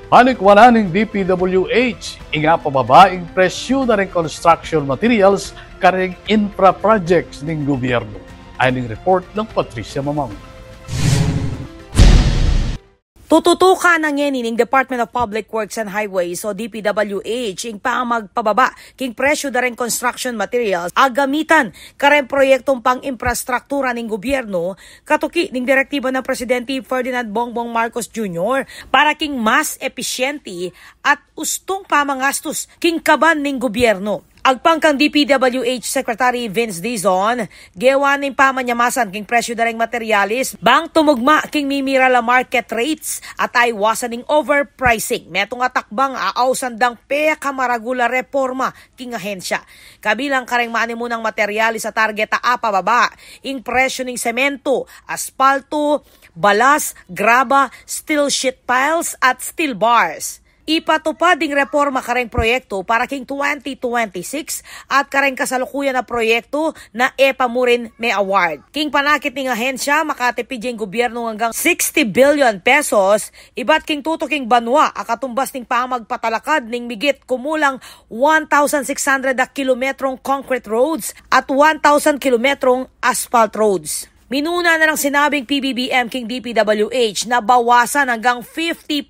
Hanik wananing DPWH, inga pababaing presyo na rin construction materials karing infra projects ng gobyerno. Ayon report ng Patricia Mamang. Tututukan ng ng Department of Public Works and Highways o DPWH ing pamagpababa king presyo na rin construction materials agamitan kareng proyektong pang-infrastruktura ng gobyerno katuki ning direktiba ng Presidente Ferdinand Bongbong Marcos Jr. para king mas episyente at ustong pamangastos king kaban ng gobyerno. Agpangkang DPWH Secretary Vince Dizon, gewan ng pamanyamasan king presyo dareng materialis, bang tumugma king mimira la market rates at ay wasan ning overpricing. Metong atakbang aawsandang pekamaragula reforma king ahensya. Kabilang kareng maanimunang materialis sa target a pababa, ing presyo ning semento, aspalto, balas, graba, steel sheet piles at steel bars. Ipatupad ding reforma kareng proyekto para king 2026 at kareng kasalukuyan na proyekto na epamurin may award. King panakit ning ahensya makatipid yung gobyerno hanggang 60 billion pesos, ibat king tutuking banwa akatumbas ning pamagpatalakad ning migit kumulang 1,600 kilometrong concrete roads at 1,000 kilometrong asphalt roads. Minuna na ng sinabing PBBM king DPWH na bawasan hanggang 50%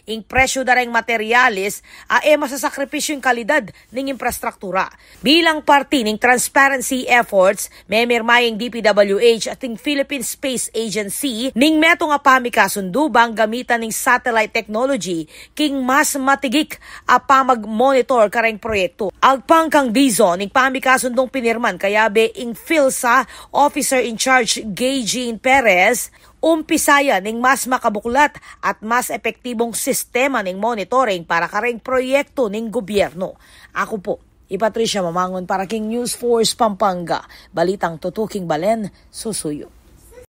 ing presyo dareng materialis masasakripisyo yung kalidad ng infrastruktura. Bilang parte ng transparency efforts, may mirmayeng DPWH at ng Philippine Space Agency ning metong apamikasundubang gamitan ng satellite technology king mas matigik apamag-monitor kareng proyekto. Agpangkang Dizon ning pamikasundong pinirman kayabe ing PhilSA Officer in Charge Gay Jean Perez, umpisaya ning mas makabuklat at mas epektibong sistema ning monitoring para kareng proyekto ning gobyerno. Ako po, Patricia Mamangon para king News Force Pampanga, balitang tutuking balen, susuyo.